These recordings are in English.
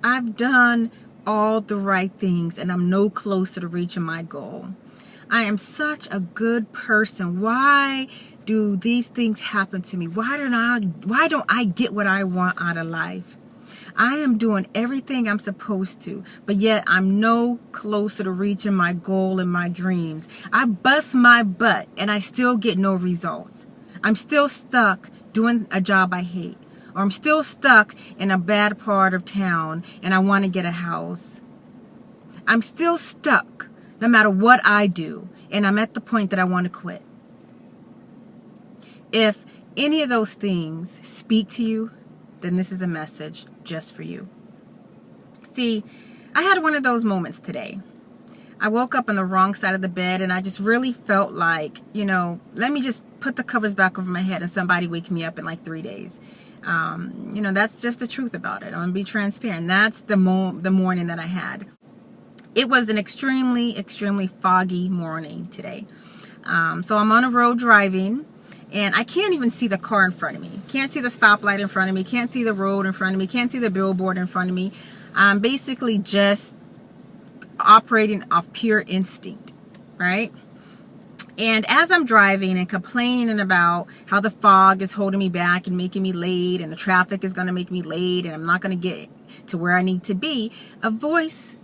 I've done all the right things and I'm no closer to reaching my goal. I am such a good person. Why do these things happen to me? Why don't I get what I want out of life? I am doing everything I'm supposed to, but yet I'm no closer to reaching my goal and my dreams. I bust my butt and I still get no results. I'm still stuck doing a job I hate. Or I'm still stuck in a bad part of town and I want to get a house. I'm still stuck no matter what I do, and I'm at the point that I want to quit. If any of those things speak to you, then this is a message just for you. See, I had one of those moments today. I woke up on the wrong side of the bed and I just really felt like, let me just put the covers back over my head and somebody wake me up in like 3 days. That's just the truth about it. I'm going to be transparent. That's the morning that I had. It was an extremely, extremely foggy morning today. So I'm on a road driving and I can't even see the car in front of me. Can't see the stoplight in front of me. Can't see the road in front of me. Can't see the billboard in front of me. I'm basically just operating off pure instinct, right? And as I'm driving and complaining about how the fog is holding me back and making me late and the traffic is going to make me late and I'm not going to get to where I need to be, a voice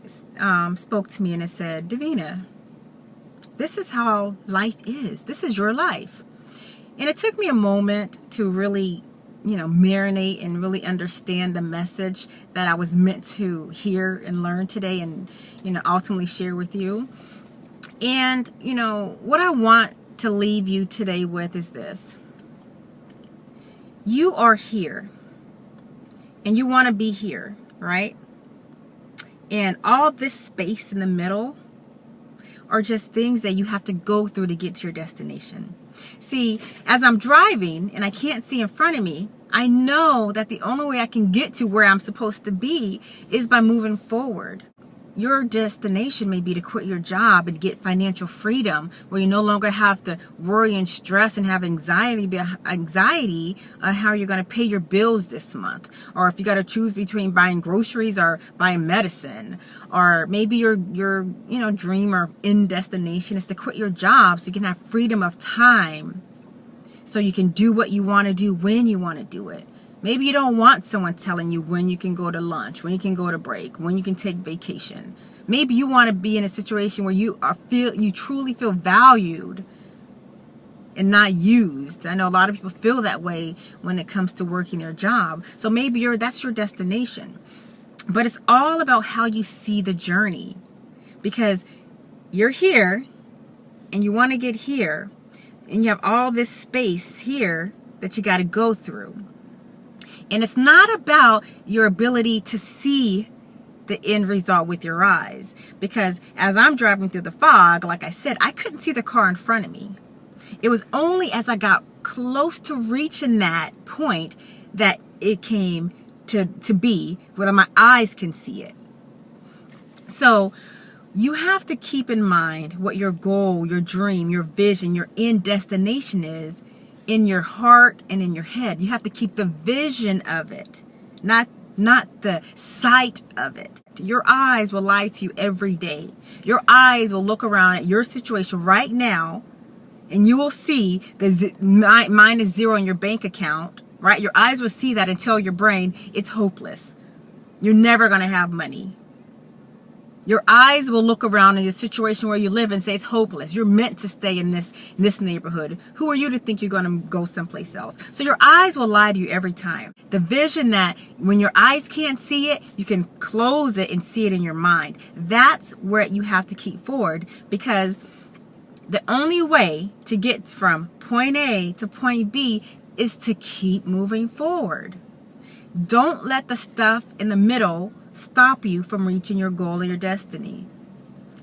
spoke to me and it said, Davina, this is how life is. This is your life. And it took me a moment to really, marinate and really understand the message that I was meant to hear and learn today and, ultimately share with you. And, what I want to leave you today with is this. You are here and you want to be here, right? And all this space in the middle are just things that you have to go through to get to your destination. See, as I'm driving and I can't see in front of me, I know that the only way I can get to where I'm supposed to be is by moving forward. Your destination may be to quit your job and get financial freedom where you no longer have to worry and stress and have anxiety on how you're going to pay your bills this month. Or if you got to choose between buying groceries or buying medicine. Or maybe your dream or end destination is to quit your job so you can have freedom of time. So you can do what you want to do when you want to do it. Maybe you don't want someone telling you when you can go to lunch, when you can go to break, when you can take vacation. Maybe you want to be in a situation where you truly feel valued and not used. I know a lot of people feel that way when it comes to working their job. So maybe that's your destination. But it's all about how you see the journey. Because you're here and you want to get here and you have all this space here that you got to go through. And it's not about your ability to see the end result with your eyes. Because as I'm driving through the fog, like I said, I couldn't see the car in front of me. It was only as I got close to reaching that point that it came to be where my eyes can see it. So you have to keep in mind what your goal, your dream, your vision, your end destination is in your heart and in your head. You have to keep the vision of it, not the sight of it. Your eyes will lie to you every day. Your eyes will look around at your situation right now and you will see the minus zero in your bank account, right? Your eyes will see that and tell your brain it's hopeless. You're never going to have money. Your eyes will look around in the situation where you live and say it's hopeless. You're meant to stay in this neighborhood. Who are you to think you're going to go someplace else? So your eyes will lie to you every time. The vision that when your eyes can't see it, you can close it and see it in your mind. That's where you have to keep forward, because the only way to get from point A to point B is to keep moving forward. Don't let the stuff in the middle stop you from reaching your goal or your destiny.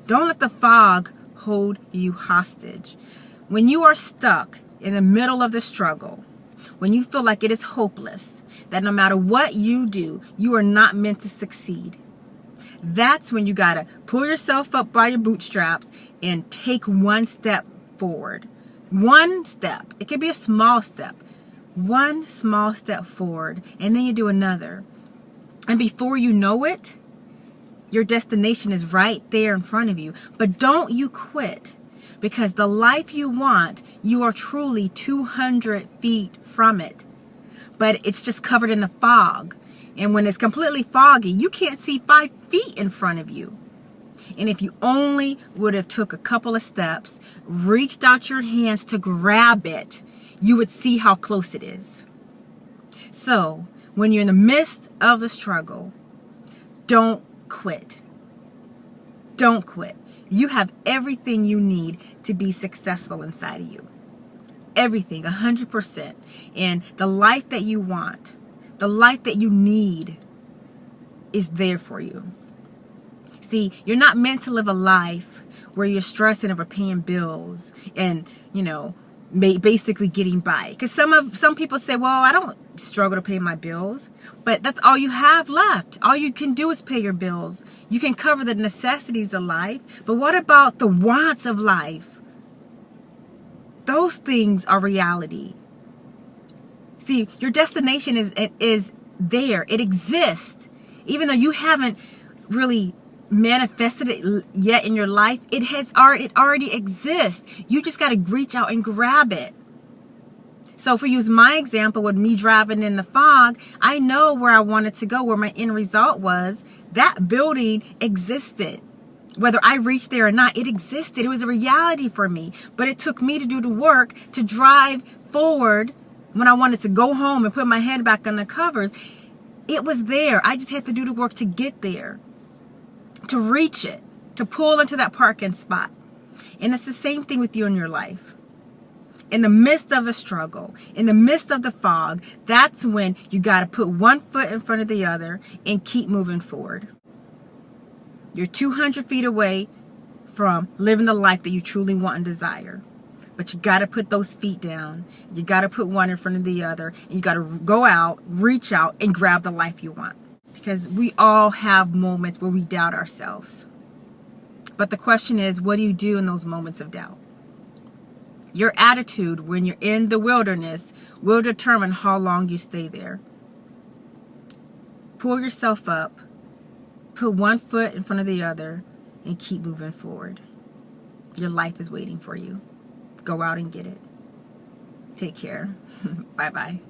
Don't let the fog hold you hostage. When you are stuck in the middle of the struggle, when you feel like it is hopeless, that no matter what you do, you are not meant to succeed, that's when you gotta pull yourself up by your bootstraps and take one step forward. One step. It could be a small step. One small step forward, and then you do another. And before you know it, your destination is right there in front of you. But don't you quit, because the life you want, you are truly 200 feet from it. But it's just covered in the fog. And when it's completely foggy, you can't see 5 feet in front of you. And if you only would have took a couple of steps, reached out your hands to grab it, you would see how close it is. So, when you're in the midst of the struggle, don't quit. Don't quit. You have everything you need to be successful inside of you. Everything, 100%. And the life that you want, the life that you need is there for you. See, you're not meant to live a life where you're stressing over paying bills and, basically getting by. Because some people say, well, I don't struggle to pay my bills. But that's all you have left. All you can do is pay your bills. You can cover the necessities of life. But what about the wants of life? Those things are reality. See, your destination is there. It exists. Even though you haven't really manifested it yet in your life, it already exists. You just got to reach out and grab it. So if we use my example with me driving in the fog, I know where I wanted to go, where my end result was. That building existed. Whether I reached there or not, it existed. It was a reality for me. But it took me to do the work to drive forward when I wanted to go home and put my head back on the covers. It was there. I just had to do the work to get there, to reach it, to pull into that parking spot. And it's the same thing with you in your life. In the midst of a struggle, in the midst of the fog, that's when you got to put one foot in front of the other and keep moving forward. You're 200 feet away from living the life that you truly want and desire. But you got to put those feet down. You got to put one in front of the other. And you got to go out, reach out, and grab the life you want. Because we all have moments where we doubt ourselves. But the question is, what do you do in those moments of doubt? Your attitude when you're in the wilderness will determine how long you stay there. Pull yourself up, put one foot in front of the other, and keep moving forward. Your life is waiting for you. Go out and get it. Take care. Bye-bye.